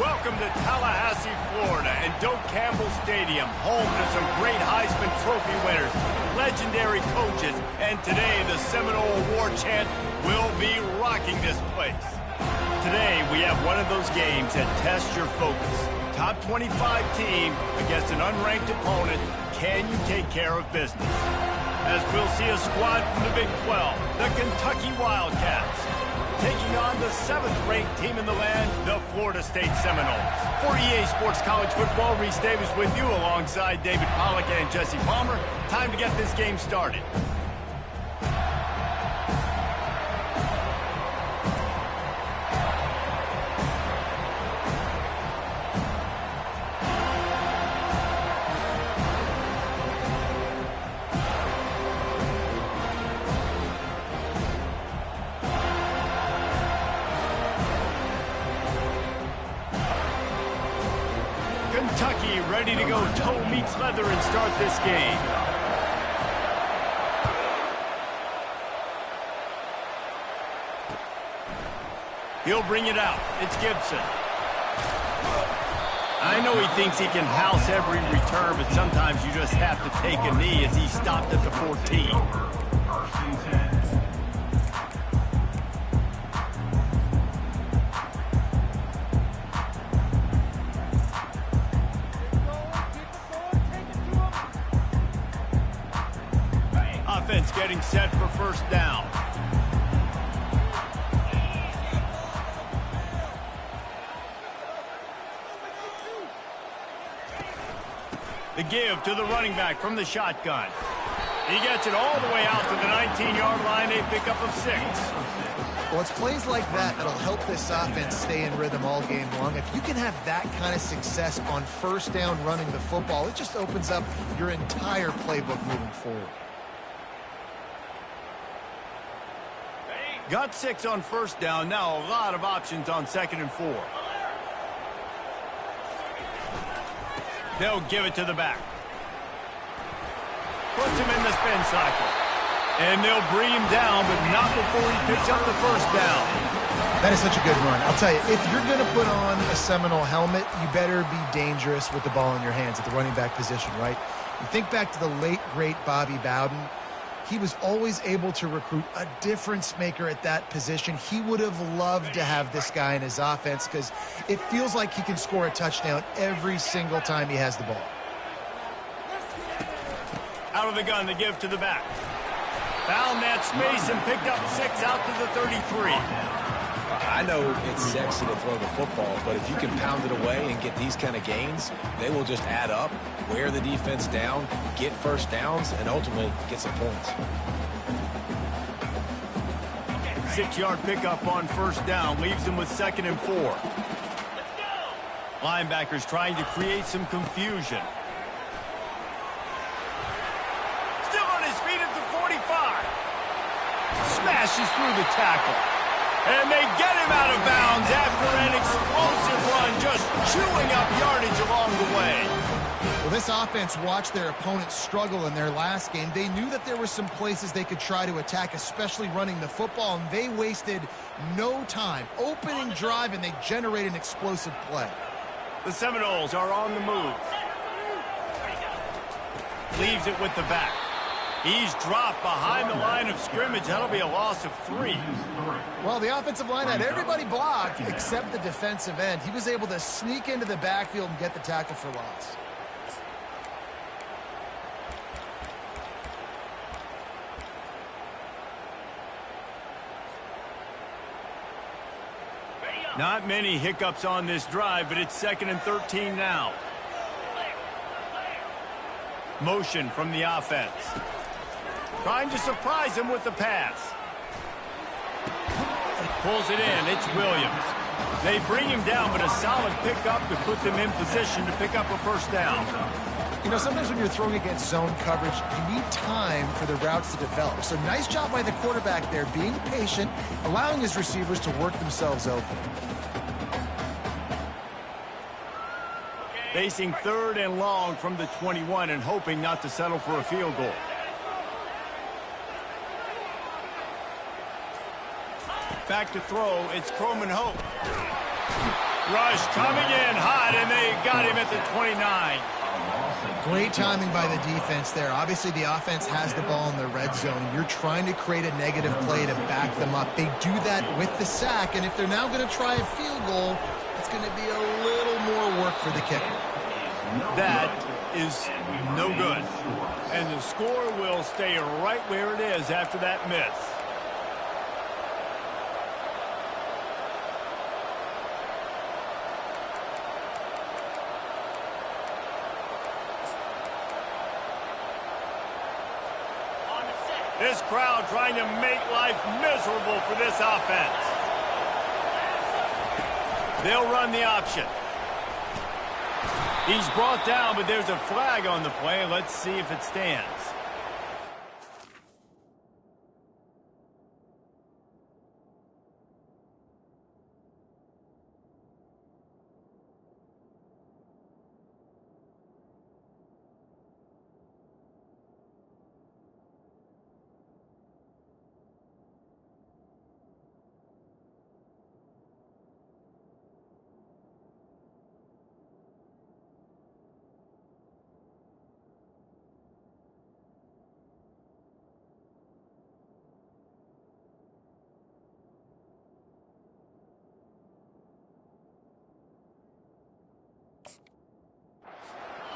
Welcome to Tallahassee, Florida, and Doak Campbell Stadium, home to some great Heisman Trophy winners, legendary coaches, and today the Seminole Award chant will be rocking this place. Today, we have one of those games that tests your focus. Top 25 team against an unranked opponent. Can you take care of business? As we'll see a squad from the Big 12, the Kentucky Wildcats, taking on the 7th-ranked team in the land, the Florida State Seminoles. For EA Sports College Football, Reese Davis with you alongside David Pollack and Jesse Palmer. Time to get this game started. Kentucky ready to go toe meets leather and start this game. He'll bring it out. It's Gibson. I know he thinks he can house every return, but sometimes you just have to take a knee as he stopped at the 14. Offense getting set for first down. The give to the running back from the shotgun. He gets it all the way out to the 19-yard line, a pickup of 6. Well, it's plays like that that'll help this offense stay in rhythm all game long. If you can have that kind of success on first down running the football, it just opens up your entire playbook moving forward. Got 6 on first down. Now a lot of options on 2nd and 4. They'll give it to the back. Puts him in the spin cycle. And they'll bring him down, but not before he picks up the first down. That is such a good run. I'll tell you, if you're going to put on a Seminole helmet, you better be dangerous with the ball in your hands at the running back position, right? You think back to the late, great Bobby Bowden. He was always able to recruit a difference maker at that position. He would have loved to have this guy in his offense because it feels like he can score a touchdown every single time he has the ball. Out of the gun, the give to the back. Found that space and picked up 6 out to the 33. I know it's sexy to throw the football, but if you can pound it away and get these kind of gains, they will just add up, wear the defense down, get first downs, and ultimately get some points. 6-yard pickup on first down leaves them with 2nd and 4. Linebackers trying to create some confusion. Still on his feet at the 45. Smashes through the tackle. And they get him out of bounds after an explosive run, just chewing up yardage along the way. Well, this offense watched their opponents struggle in their last game. They knew that there were some places they could try to attack, especially running the football, and they wasted no time. Opening drive, and they generate an explosive play. The Seminoles are on the move. Leaves it with the back. He's dropped behind the line of scrimmage. That'll be a loss of 3. Well, the offensive line had everybody blocked except the defensive end. He was able to sneak into the backfield and get the tackle for loss. Not many hiccups on this drive, but it's 2nd and 13 now. Motion from the offense. Trying to surprise him with the pass. Pulls it in. It's Williams. They bring him down, but a solid pickup to put them in position to pick up a first down. You know, sometimes when you're throwing against zone coverage, you need time for the routes to develop. So nice job by the quarterback there, being patient, allowing his receivers to work themselves open. Facing 3rd and long from the 21 and hoping not to settle for a field goal. Back to throw, it's Croman Hope. Rush coming in hot, and they got him at the 29. Great timing by the defense there. Obviously, the offense has the ball in the red zone. You're trying to create a negative play to back them up. They do that with the sack, and if they're now going to try a field goal, it's going to be a little more work for the kicker. That is no good. And the score will stay right where it is after that miss. This crowd trying to make life miserable for this offense. They'll run the option. He's brought down, but there's a flag on the play. Let's see if it stands.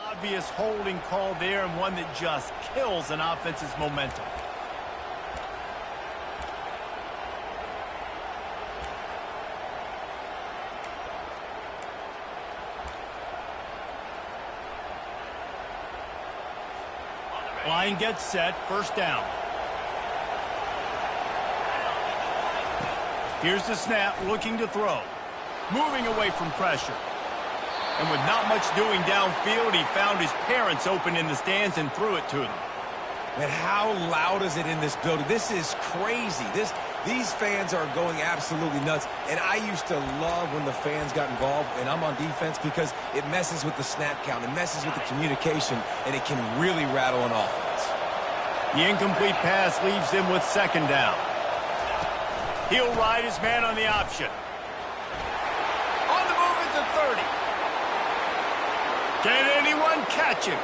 Obvious holding call there, and one that just kills an offense's momentum. Line gets set, first down. Here's the snap, looking to throw. Moving away from pressure. And with not much doing downfield, he found his parents open in the stands and threw it to them. And how loud is it in this building? This is crazy. These fans are going absolutely nuts. And I used to love when the fans got involved, and I'm on defense, because it messes with the snap count. It messes with the communication, and it can really rattle an offense. The incomplete pass leaves him with second down. He'll ride his man on the option. On the move at the 30. Can anyone catch him?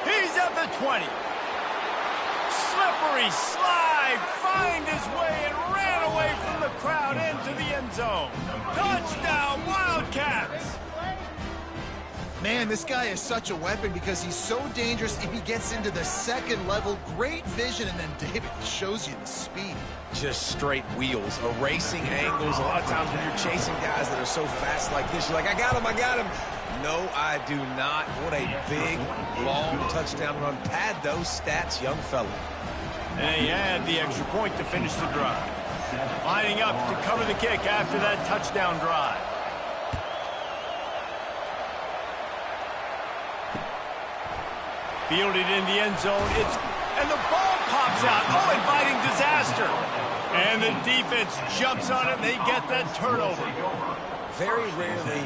He's at the 20. Slippery slide, find his way and ran away from the crowd into the end zone. Touchdown, Wildcats! Man, this guy is such a weapon because he's so dangerous if he gets into the second level. Great vision, and then David shows you the speed. Just straight wheels, erasing angles. A lot of times when you're chasing guys that are so fast like this, you're like, I got him, I got him. No, I do not. What a big, long touchdown run. Pad those stats, young fella. And he had the extra point to finish the drive. Lining up to cover the kick after that touchdown drive. Fielded in the end zone. And the ball pops out. Oh, inviting disaster. And the defense jumps on it, and they get that turnover. Very rarely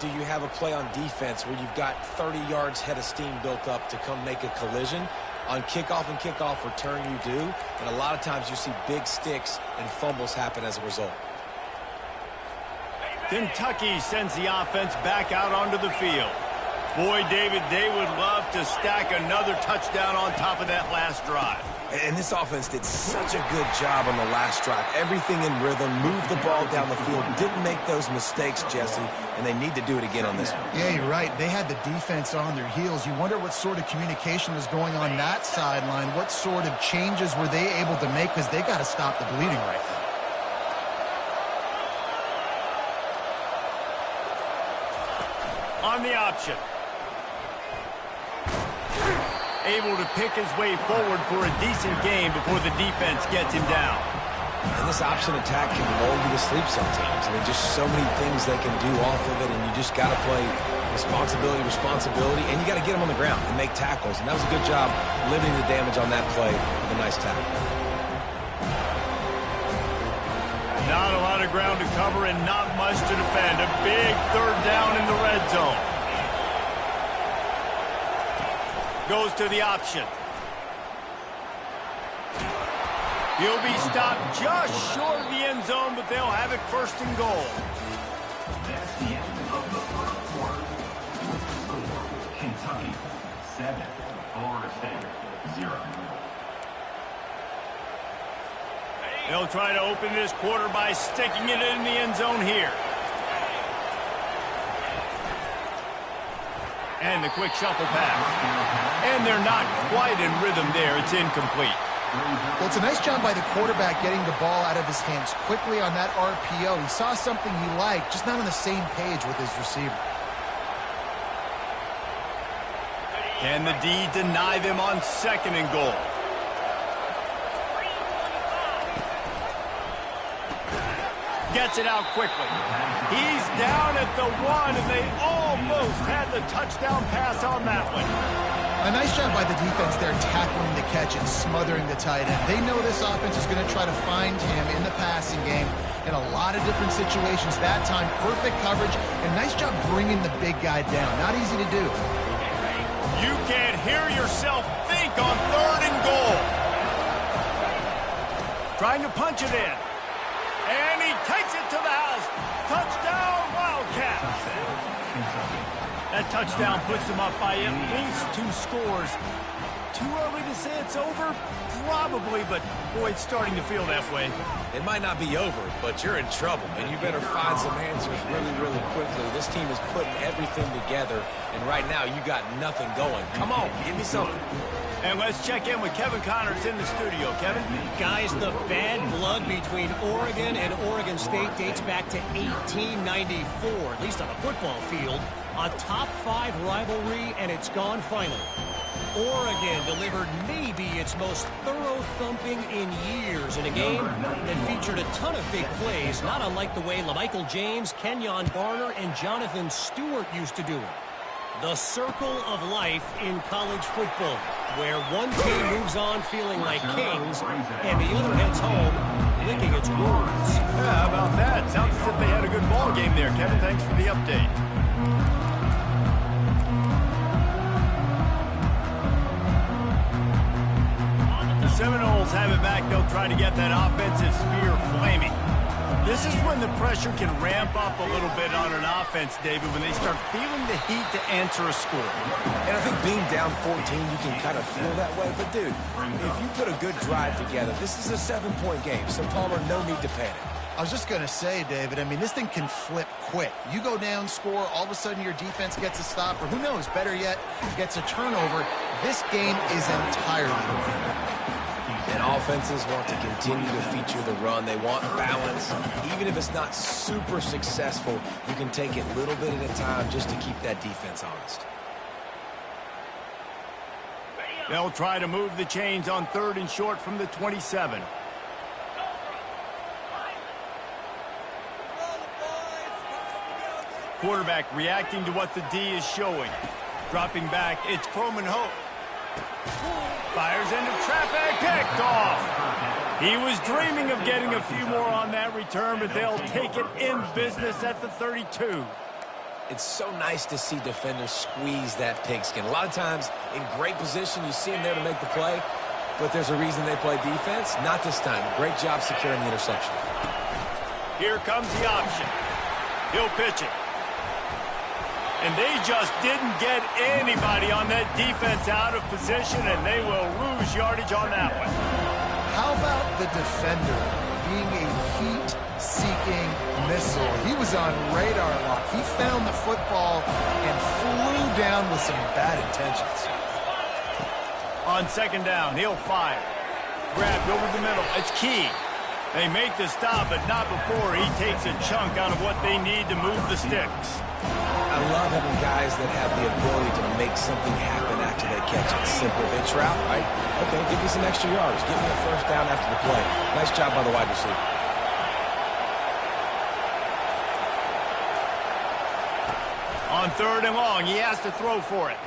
do you have a play on defense where you've got 30 yards head of steam built up to come make a collision. On kickoff and kickoff return, you do. And a lot of times you see big sticks and fumbles happen as a result. Kentucky sends the offense back out onto the field. Boy, David, they would love to stack another touchdown on top of that last drive. And this offense did such a good job on the last drive. Everything in rhythm, moved the ball down the field, didn't make those mistakes, Jesse, and they need to do it again on this one. Yeah, you're right. They had the defense on their heels. You wonder what sort of communication was going on that sideline. What sort of changes were they able to make, because they got to stop the bleeding right now. On the option. Able to pick his way forward for a decent game before the defense gets him down. And this option attack can lull you to sleep sometimes. I mean, just so many things they can do off of it, and you just got to play responsibility, and you got to get them on the ground and make tackles. And that was a good job limiting the damage on that play with a nice tackle. Not a lot of ground to cover and not much to defend. A big third down in the red zone. Goes to the option. He'll be stopped just short of the end zone, but they'll have it first and goal. The end of the first quarter. Kentucky 7, Florida State 0. They'll try to open this quarter by sticking it in the end zone here. And the quick shuffle pass. And they're not quite in rhythm there. It's incomplete. Well, it's a nice job by the quarterback getting the ball out of his hands quickly on that RPO. He saw something he liked, just not on the same page with his receiver. Can the D deny them on 2nd and goal? Gets it out quickly. He's down at the 1, and they almost had the touchdown pass on that one. A nice job by the defense there tackling the catch and smothering the tight end. They know this offense is going to try to find him in the passing game in a lot of different situations. That time, perfect coverage, and nice job bringing the big guy down. Not easy to do. You can't hear yourself think on 3rd and goal. Trying to punch it in. And he takes it to the house. Touchdown, Wildcats. That touchdown puts them up by at least 2 scores. Too early to say it's over? Probably, but boy, it's starting to feel that way. It might not be over, but you're in trouble, and you better find some answers really, really quickly. This team is putting everything together, and right now you got nothing going. Come on, give me something. And let's check in with Kevin Connors in the studio. Kevin? Guys, the bad blood between Oregon and Oregon State dates back to 1894, at least on a football field. A top 5 rivalry, and it's gone finally. Oregon delivered maybe its most thorough thumping in years in a game that featured a ton of big plays, not unlike the way LaMichael James, Kenyon Barner, and Jonathan Stewart used to do it. The circle of life in college football, where one team moves on feeling like kings, and the other heads home licking its wounds. Yeah, how about that? Sounds as if they had a good ball game there. Kevin, thanks for the update. The Seminoles have it back. They'll try to get that offensive spear flaming. This is when the pressure can ramp up a little bit on an offense, David, when they start feeling the heat to answer a score. And I think being down 14, you can kind of feel that way. But, dude, if you put a good drive together, this is a 7-point game. So, Palmer, no need to panic. I was just going to say, David, I mean, this thing can flip quick. You go down, score, all of a sudden your defense gets a stop, or who knows, better yet, gets a turnover. This game is entirely over. And offenses want to continue to feature the run. They want balance. Even if it's not super successful, you can take it a little bit at a time just to keep that defense honest. They'll try to move the chains on 3rd and short from the 27. Quarterback reacting to what the D is showing. Dropping back, it's Croman Hope. Fires into traffic, picked off. He was dreaming of getting a few more on that return, but they'll take it in business at the 32. It's so nice to see defenders squeeze that pigskin. A lot of times, in great position, you see them there to make the play, but there's a reason they play defense. Not this time. Great job securing the interception. Here comes the option. He'll pitch it. And they just didn't get anybody on that defense out of position, and they will lose yardage on that one. How about the defender being a heat-seeking missile? He was on radar lock. He found the football and flew down with some bad intentions. On 2nd down, he'll fire. Grabbed over the middle. It's Key. They make the stop, but not before he takes a chunk out of what they need to move the sticks. I love having guys that have the ability to make something happen after they catch it. Simple hitch route, right? Okay, give me some extra yards. Give me a 1st down after the play. Nice job by the wide receiver. On 3rd and long, he has to throw for it.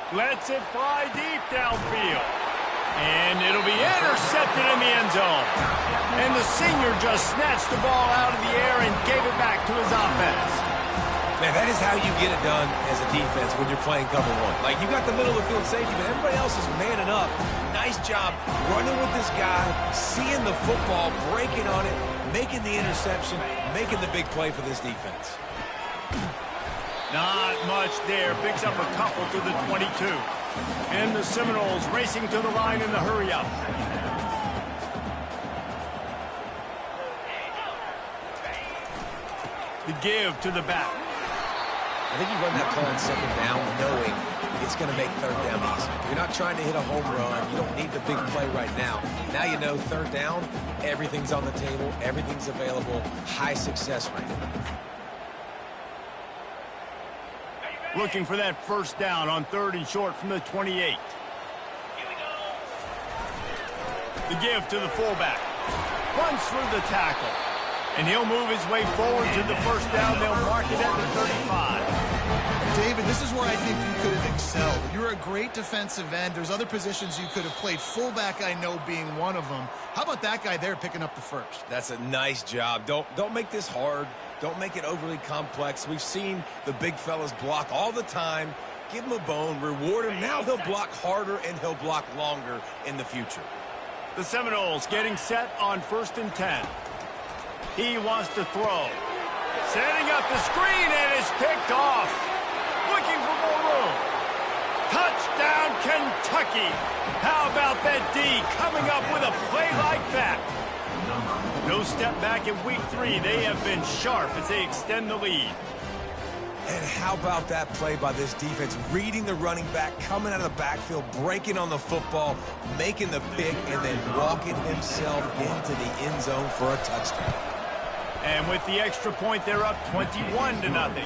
Lets it fly deep downfield. And it'll be intercepted in the end zone. And the senior just snatched the ball out of the air and gave it back to his offense. Man, that is how you get it done as a defense when you're playing cover 1. Like, you got the middle of the field safety, but everybody else is manning up. Nice job running with this guy, seeing the football, breaking on it, making the interception, making the big play for this defense. Not much there. Picks up a couple to the 22. And the Seminoles racing to the line in the hurry-up. The give to the back. I think you run that play on second down knowing it's going to make third down easy. You're not trying to hit a home run. You don't need the big play right now. Now you know third down, everything's on the table, everything's available, high success rate. Looking for that first down on 3rd and short from the 28. The give to the fullback. Runs through the tackle. And he'll move his way forward to the first down. They'll mark it at the 35. David, this is where I think you could have excelled. You're a great defensive end. There's other positions you could have played. Fullback, I know, being one of them. How about that guy there picking up the first? That's a nice job. Don't make this hard. Don't make it overly complex. We've seen the big fellas block all the time. Give him a bone, reward him. Now he'll block harder and he'll block longer in the future. The Seminoles getting set on 1st and 10. He wants to throw. Setting up the screen, and it's picked off. Looking for more room. Touchdown, Kentucky. How about that D coming up with a play like that? No step back in week 3. They have been sharp as they extend the lead. And how about that play by this defense? Reading the running back, coming out of the backfield, breaking on the football, making the pick, and then walking himself into the end zone for a touchdown. And with the extra point, they're up 21-0.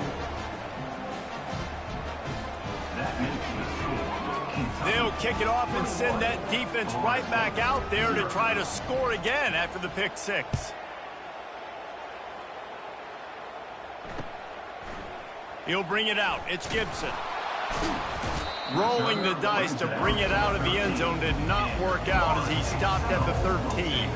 They'll kick it off and send that defense right back out there to try to score again after the pick 6. He'll bring it out. It's Gibson. Rolling the dice to bring it out of the end zone did not work out as he stopped at the 13.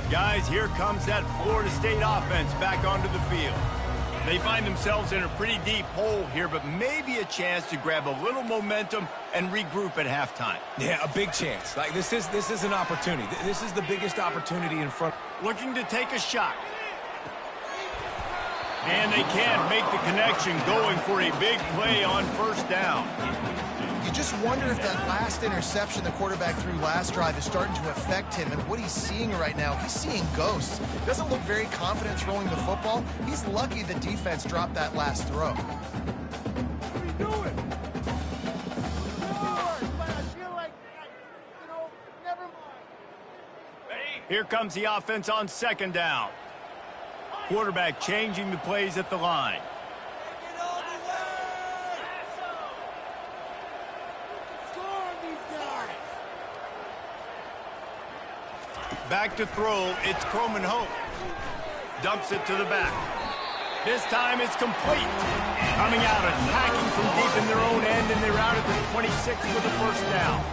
Guys, here comes that Florida State offense back onto the field. They find themselves in a pretty deep hole here, but maybe a chance to grab a little momentum and regroup at halftime. Yeah, a big chance. Like this is an opportunity. This is the biggest opportunity in front. Looking to take a shot. And they can't make the connection, going for a big play on 1st down. You just wonder if that last interception the quarterback threw last drive is starting to affect him and what he's seeing right now. He's seeing ghosts. Doesn't look very confident throwing the football. He's lucky the defense dropped that last throw. What are you doing? But I feel like, never mind. Here comes the offense on 2nd down. Quarterback changing the plays at the line. Back to throw, it's Croman Hope. Dumps it to the back. This time it's complete. Coming out, attacking from deep in their own end, and they're out at the 26 for the first down.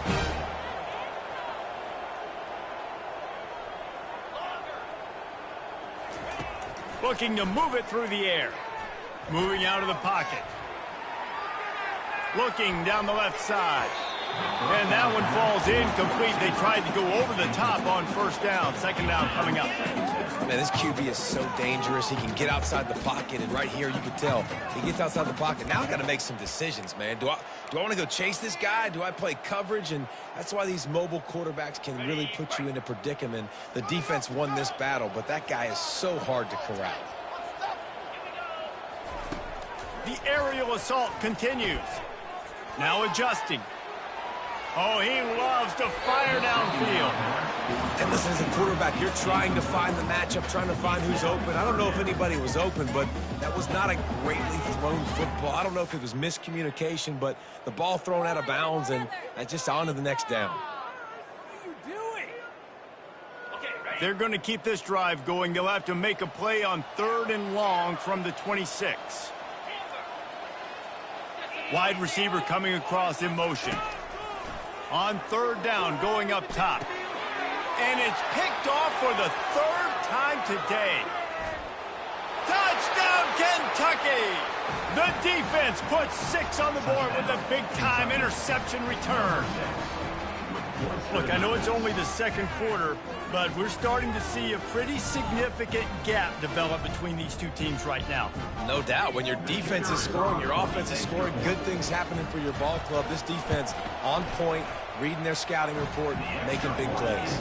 Looking to move it through the air. Moving out of the pocket. Looking down the left side. And that one falls incomplete. They tried to go over the top on 1st down. 2nd down coming up. Man, this QB is so dangerous. He can get outside the pocket, and right here you can tell he gets outside the pocket. Now I got to make some decisions, man. Do I want to go chase this guy? Do I play coverage? And that's why these mobile quarterbacks can really put you in a predicament. The defense won this battle, but that guy is so hard to corral. The aerial assault continues. Now adjusting. Oh, he loves to fire downfield. And listen, as a quarterback, you're trying to find the matchup, trying to find who's open. I don't know if anybody was open, but that was not a greatly thrown football. I don't know if it was miscommunication, but the ball thrown out of bounds and just on to the next down. What are you doing? They're going to keep this drive going. They'll have to make a play on 3rd and long from the 26. Wide receiver coming across in motion. On 3rd down, going up top. And it's picked off for the 3rd time today. Touchdown, Kentucky! The defense puts 6 on the board with a big-time interception return. Look, I know it's only the second quarter, but we're starting to see a pretty significant gap develop between these two teams right now. No doubt. When your defense is scoring, your offense is scoring, good things happening for your ball club. This defense on point, reading their scouting report, making big plays.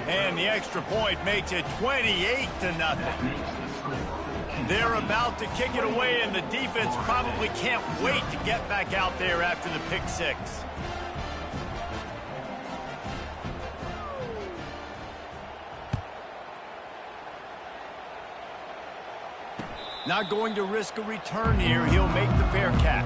And the extra point makes it 28-0. They're about to kick it away, and the defense probably can't wait to get back out there after the pick six. Not going to risk a return here. He'll make the fair catch.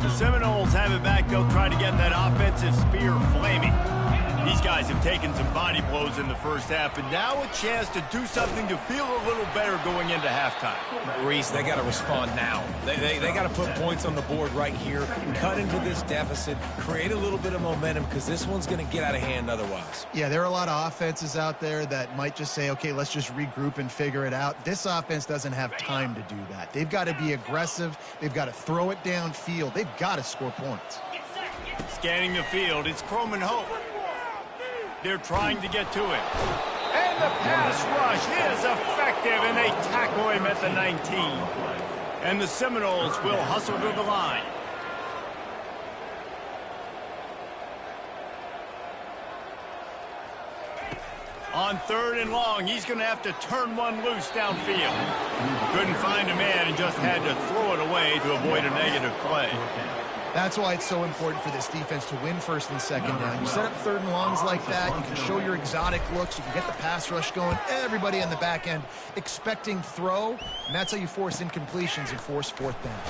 The Seminoles have it back. They'll try to get that offensive spear flaming. These guys have taken some body blows in the first half, and now a chance to do something to feel a little better going into halftime. Reese, they got to respond now. They got to put points on the board right here, cut into this deficit, create a little bit of momentum, because this one's going to get out of hand otherwise. Yeah, there are a lot of offenses out there that might just say, okay, let's just regroup and figure it out. This offense doesn't have time to do that. They've got to be aggressive. They've got to throw it downfield. They've got to score points. Scanning the field, it's Croman Hope. They're trying to get to him. And the pass rush is effective, and they tackle him at the 19. And the Seminoles will hustle to the line. On 3rd and long, he's going to have to turn one loose downfield. Couldn't find a man and just had to throw it away to avoid a negative play. That's why it's so important for this defense to win 1st and 2nd down. You set up 3rd and longs like that, you can show your exotic looks, you can get the pass rush going, everybody on the back end expecting throw, and that's how you force incompletions and force 4th down.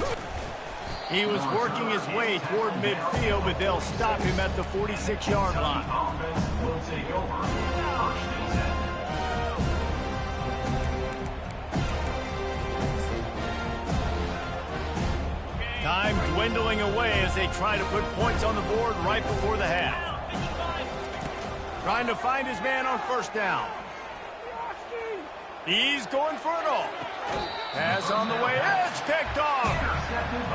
He was working his way toward midfield, but they'll stop him at the 46-yard line. Offense will take over. 1st and 10. Time dwindling away as they try to put points on the board right before the half. Trying to find his man on 1st down. He's going for it all. Pass on the way. It's picked off.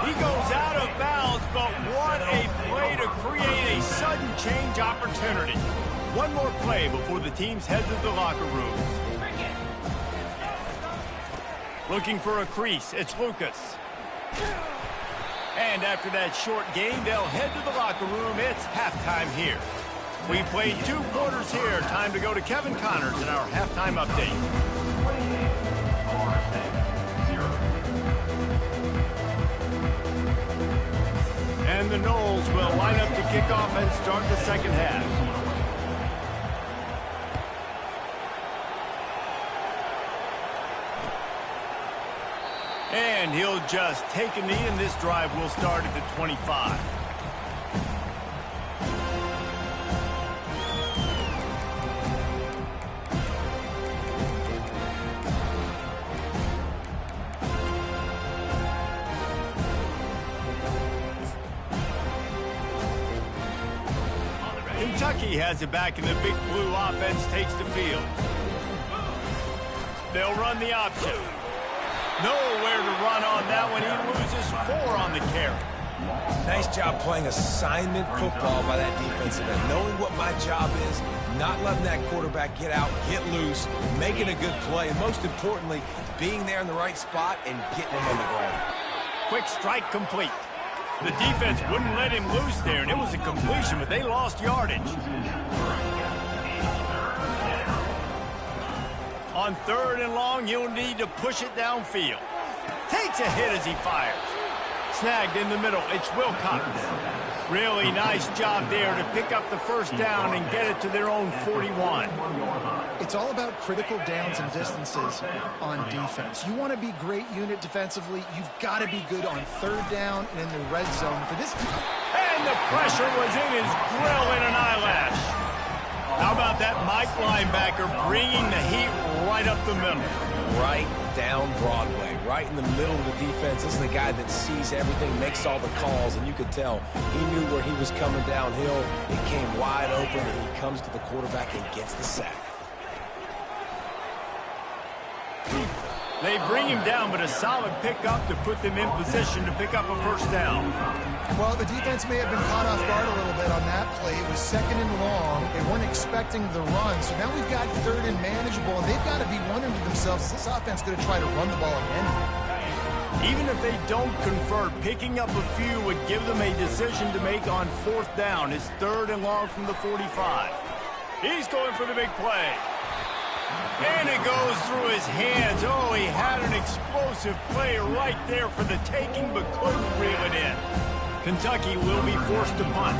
He goes out of bounds, but what a play to create a sudden change opportunity. One more play before the teams head to the locker rooms. Looking for a crease. It's Lucas. And after that short gain, they'll head to the locker room. It's halftime here. We played 2 quarters here. Time to go to Kevin Connors in our halftime update. And the Noles will line up to kick off and start the 2nd half. And he'll just take a knee, and this drive will start at the 25. Kentucky has it back, and the Big Blue offense takes the field. They'll run the option. Nowhere to run on that one. He loses 4 on the carry. Nice job playing assignment football by that defensive end. Knowing what my job is, not letting that quarterback get out, get loose, making a good play, and most importantly, being there in the right spot and getting him on the ground. Quick strike complete. The defense wouldn't let him loose there, and it was a completion, but they lost yardage. On 3rd and long, you'll need to push it downfield. Takes a hit as he fires. Snagged in the middle. It's Wilcox. Really nice job there to pick up the 1st down and get it to their own 41. It's all about critical downs and distances on defense. You want to be great unit defensively, you've got to be good on 3rd down and in the red zone. For this, and the pressure was in his grill in an eyelash. How about that Mike linebacker bringing the heat right up the middle? Right down Broadway, right in the middle of the defense. This is the guy that sees everything, makes all the calls, and you could tell he knew where he was coming downhill. It came wide open, and he comes to the quarterback and gets the sack. They bring him down, but a solid pickup to put them in position to pick up a first down. Well, the defense may have been caught off guard a little bit on that play. It was 2nd and long. They weren't expecting the run. So now we've got 3rd and manageable, and they've got to be wondering to themselves, is this offense going to try to run the ball again? Even if they don't convert, picking up a few would give them a decision to make on 4th down. It's 3rd and long from the 45. He's going for the big play. And it goes through his hands. Oh, he had an explosive play right there for the taking, but couldn't reel it in. Kentucky will be forced to punt.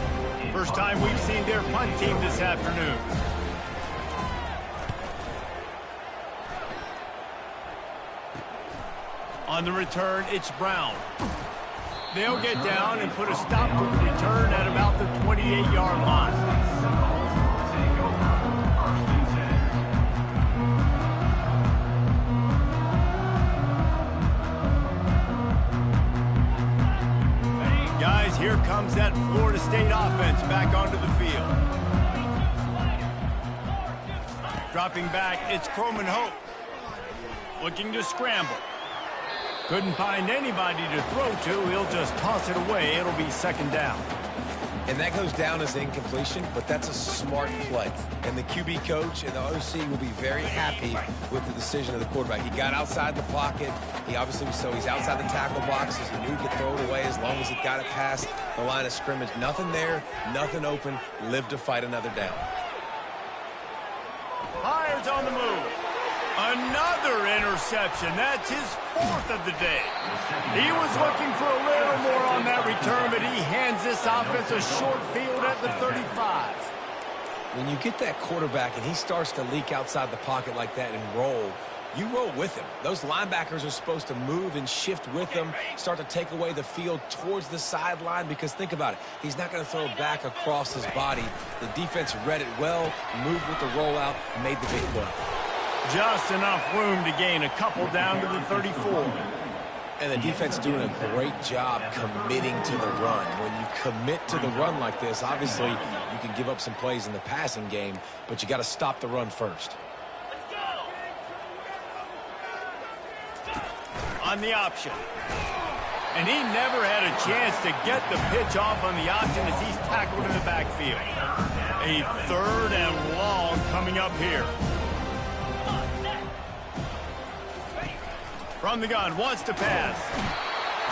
First time we've seen their punt team this afternoon. On the return, it's Brown. They'll get down and put a stop to the return at about the 28-yard line. Guys, here comes that Florida State offense back onto the field. Dropping back, it's Croman Hope. Looking to scramble. Couldn't find anybody to throw to. He'll just toss it away. It'll be 2nd down. And that goes down as incompletion, but that's a smart play. And the QB coach and the OC will be very happy with the decision of the quarterback. He got outside the pocket. He obviously was he's outside the tackle boxes. He knew he could throw it away as long as he got it past the line of scrimmage. Nothing there, nothing open. Live to fight another down. Myers on the move. Another interception. That's his 4th of the day. He was looking for a little more on that return, but he hands this offense a short field at the 35. When you get that quarterback and he starts to leak outside the pocket like that and roll, you roll with him. Those linebackers are supposed to move and shift with him, start to take away the field towards the sideline, because think about it. He's not going to throw back across his body. The defense read it well, moved with the rollout, made the big play. Just enough room to gain a couple down to the 34. And the defense doing a great job committing to the run. When you commit to the run like this, obviously you can give up some plays in the passing game, but you got to stop the run first. On the option. And he never had a chance to get the pitch off on the option as he's tackled in the backfield. A 3rd and long coming up here. From the gun, wants to pass.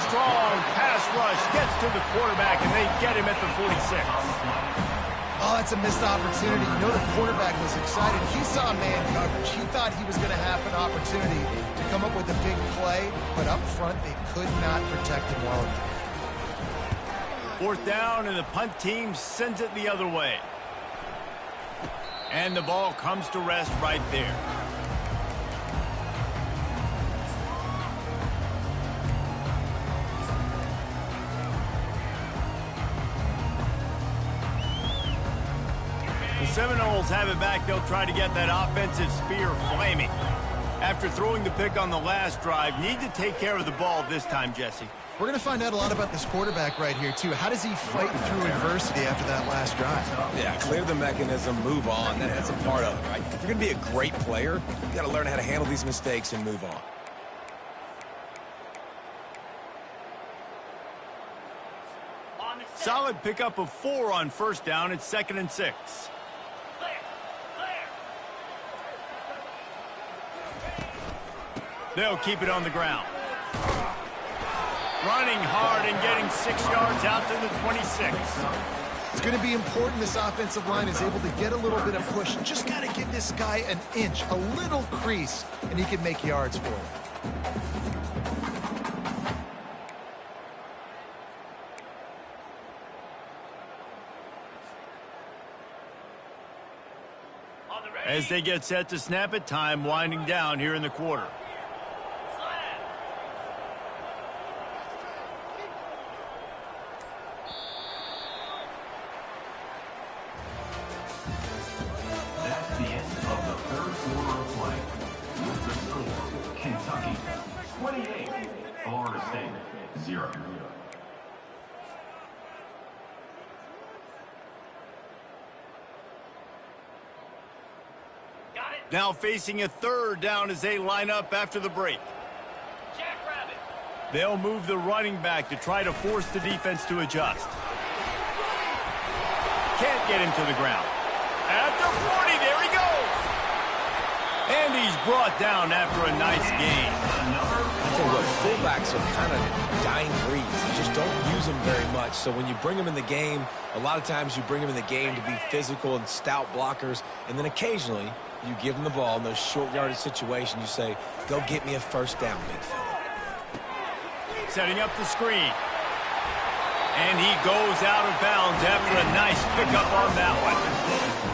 Strong pass rush, gets to the quarterback, and they get him at the 46. Oh, it's a missed opportunity. You know the quarterback was excited. He saw man coverage. He thought he was going to have an opportunity to come up with a big play, but up front, they could not protect him well enough. 4th down, and the punt team sends it the other way. And the ball comes to rest right there. The Seminoles have it back. They'll try to get that offensive spear flaming. After throwing the pick on the last drive, need to take care of the ball this time, Jesse. We're going to find out a lot about this quarterback right here, too. How does he fight through adversity after that last drive? Yeah, clear the mechanism, move on. That's a part of it, right? If you're going to be a great player, you got to learn how to handle these mistakes and move on. Solid pickup of 4 on 1st down. It's 2nd and 6. They'll keep it on the ground. Running hard and getting 6 yards out to the 26. It's going to be important this offensive line is able to get a little bit of push. Just got to give this guy an inch, a little crease, and he can make yards for it. As they get set to snap it, time winding down here in the quarter. That's the end of the 3rd quarter of play. The score, Kentucky 28, Florida State 0. Now facing a third down as they line up after the break. They'll move the running back to try to force the defense to adjust. Can't get him to the ground. At the 40, there he goes. And he's brought down after a nice gain. I tell you what, fullbacks are kind of dying breeds. You just don't use them very much. So when you bring them in the game, a lot of times you bring them in the game to be physical and stout blockers, and then occasionally you give them the ball in those short yardage situations. You say, go get me a first down, big fella. Setting up the screen. And he goes out of bounds after a nice pickup on that one.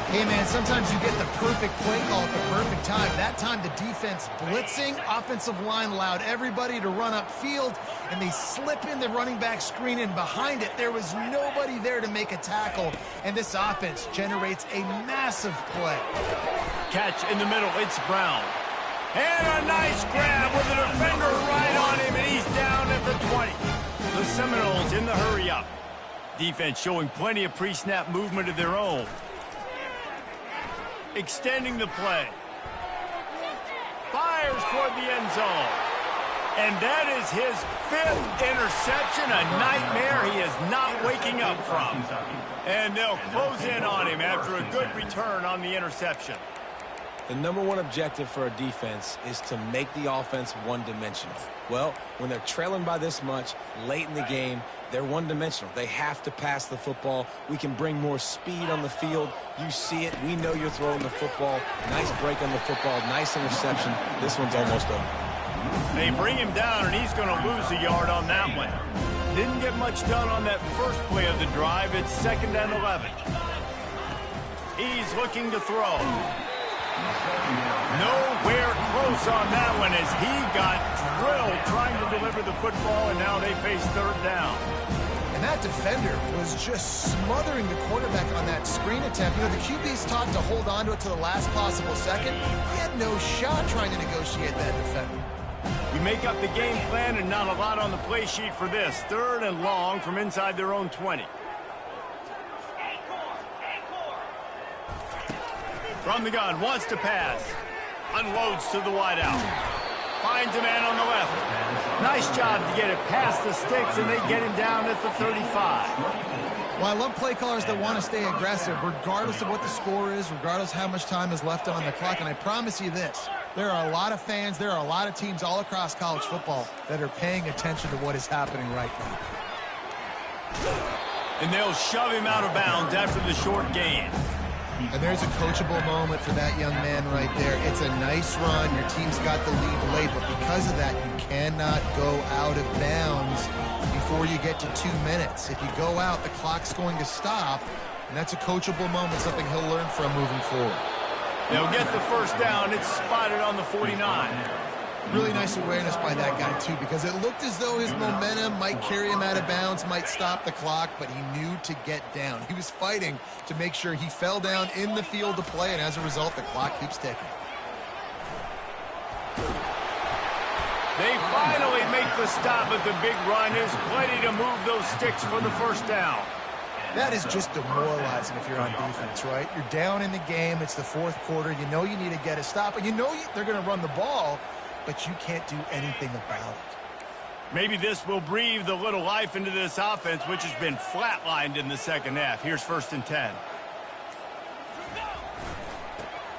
Hey, man, sometimes you get the perfect play call at the perfect time. That time, the defense blitzing, offensive line allowed everybody to run upfield, and they slip in the running back screen, and behind it, there was nobody there to make a tackle, and this offense generates a massive play. Catch in the middle, it's Brown. And a nice grab with the defender right on him, and he's down at the 20. The Seminoles in the hurry-up. Defense showing plenty of pre-snap movement of their own. Extending the play. Fires toward the end zone. And that is his 5th interception, a nightmare he is not waking up from. And they'll close in on him after a good return on the interception. The number one objective for a defense is to make the offense one-dimensional. Well, when they're trailing by this much late in the game, they're one-dimensional. They have to pass the football. We can bring more speed on the field. You see it. We know you're throwing the football. Nice break on the football. Nice interception. This one's almost over. They bring him down, and he's going to lose a yard on that one. Didn't get much done on that first play of the drive. It's 2nd and 11. He's looking to throw. Nowhere close on that one as he got drilled trying to deliver the football, and now they face 3rd down. And that defender was just smothering the quarterback on that screen attempt. You know, the QB's taught to hold on to it to the last possible second. He had no shot trying to negotiate that defender. We make up the game plan and not a lot on the play sheet for this. 3rd and long from inside their own 20. From the gun, wants to pass. Unloads to the wideout. Finds a man on the left. Nice job to get it past the sticks, and they get him down at the 35. Well, I love play callers that want to stay aggressive, regardless of what the score is, regardless how much time is left on the clock. And I promise you this, there are a lot of fans, there are a lot of teams all across college football that are paying attention to what is happening right now. And they'll shove him out of bounds after the short gain. And there's a coachable moment for that young man right there. It's a nice run. Your team's got the lead late, but because of that, you cannot go out of bounds before you get to 2 minutes. If you go out, the clock's going to stop, and that's a coachable moment, something he'll learn from moving forward. They'll get the first down. It's spotted on the 49. Really nice awareness by that guy, too, because it looked as though his momentum might carry him out of bounds, might stop the clock, but he knew to get down. He was fighting to make sure he fell down in the field to play, and as a result, the clock keeps ticking. They finally make the stop, but the big run is plenty to move those sticks for the first down. That is just demoralizing if you're on defense, right? You're down in the game. It's the 4th quarter. You know you need to get a stop, and you know they're going to run the ball, but you can't do anything about it. Maybe this will breathe a little life into this offense, which has been flatlined in the second half. Here's 1st and 10.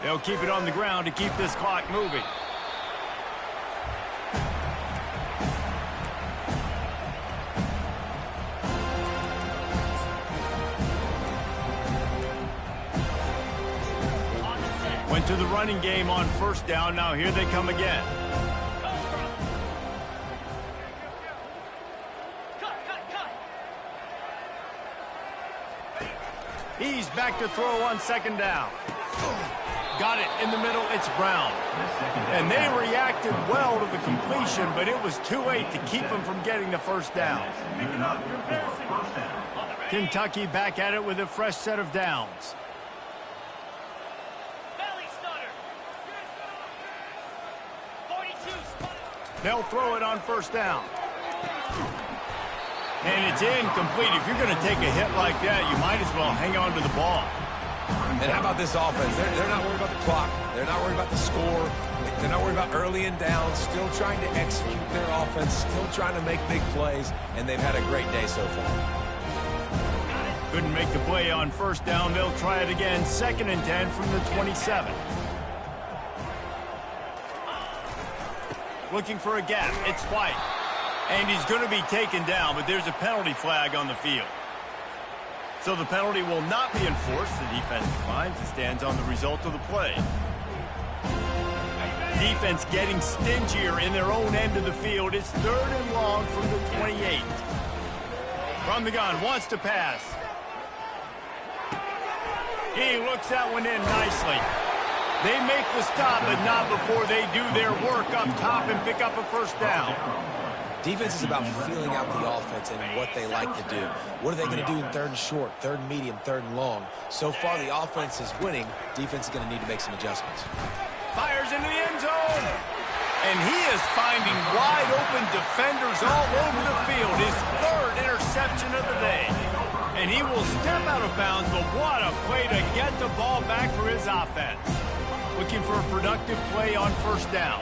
They'll keep it on the ground to keep this clock moving. Went to the running game on 1st down. Now here they come again. He's back to throw on 2nd down. Got it in the middle. It's Brown. And they reacted well to the completion, but it was too late to keep them from getting the first down. Kentucky back at it with a fresh set of downs. They'll throw it on first down. And it's incomplete. If you're going to take a hit like that, you might as well hang on to the ball. And how about this offense? They're not worried about the clock. They're not worried about the score. They're not worried about early and down. Still trying to execute their offense. Still trying to make big plays. And they've had a great day so far. Couldn't make the play on first down. They'll try it again. 2nd and 10 from the 27. Looking for a gap. It's White. And he's going to be taken down, but there's a penalty flag on the field. So the penalty will not be enforced. The defense declines and stands on the result of the play. Defense getting stingier in their own end of the field. It's 3rd and long from the 28. From the gun, wants to pass. He looks that one in nicely. They make the stop, but not before they do their work up top and pick up a first down. Defense is about feeling out the offense and what they like to do. What are they going to do in 3rd and short, 3rd and medium, 3rd and long? So far, the offense is winning. Defense is going to need to make some adjustments. Fires into the end zone. And he is finding wide open defenders all over the field. His 3rd interception of the day. And he will step out of bounds, but what a play to get the ball back for his offense. Looking for a productive play on first down.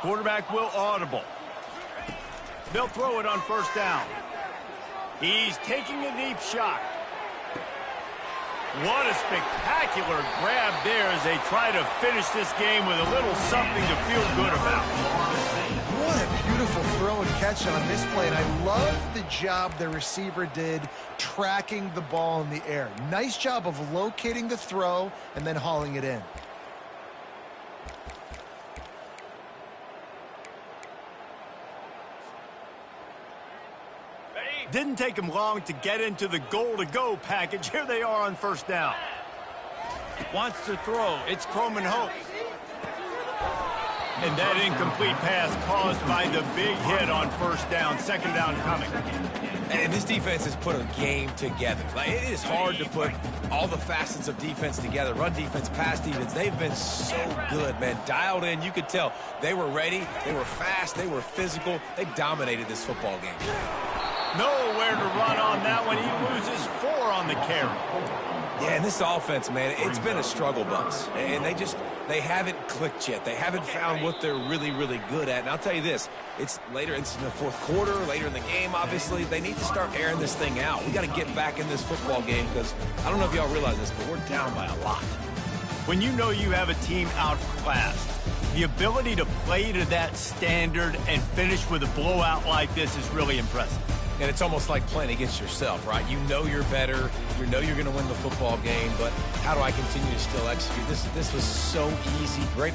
Quarterback will audible. They'll throw it on first down. He's taking a deep shot. What a spectacular grab there as they try to finish this game with a little something to feel good about. What a beautiful throw and catch on this play, and I love the job the receiver did tracking the ball in the air. Nice job of locating the throw and then hauling it in. Didn't take him long to get into the goal-to-go package. Here they are on first down. Wants to throw. It's Croman Hope. And that incomplete pass caused by the big hit on first down. 2nd down coming. And this defense has put a game together. Like, it is hard to put all the facets of defense together. Run defense, pass defense. They've been so good, man. Dialed in. You could tell they were ready. They were fast. They were physical. They dominated this football game. Nowhere to run on that one. He loses 4 on the carry. Yeah, and this offense, man, it's been a struggle bus. And they haven't clicked yet. They haven't found what they're really, really good at. And I'll tell you this, it's in the 4th quarter, later in the game, obviously. They need to start airing this thing out. We got to get back in this football game because I don't know if y'all realize this, but we're down by a lot. When you know you have a team outclassed, the ability to play to that standard and finish with a blowout like this is really impressive. And it's almost like playing against yourself, right? You know you're better. You know you're going to win the football game, but how do I continue to still execute? This was so easy. Great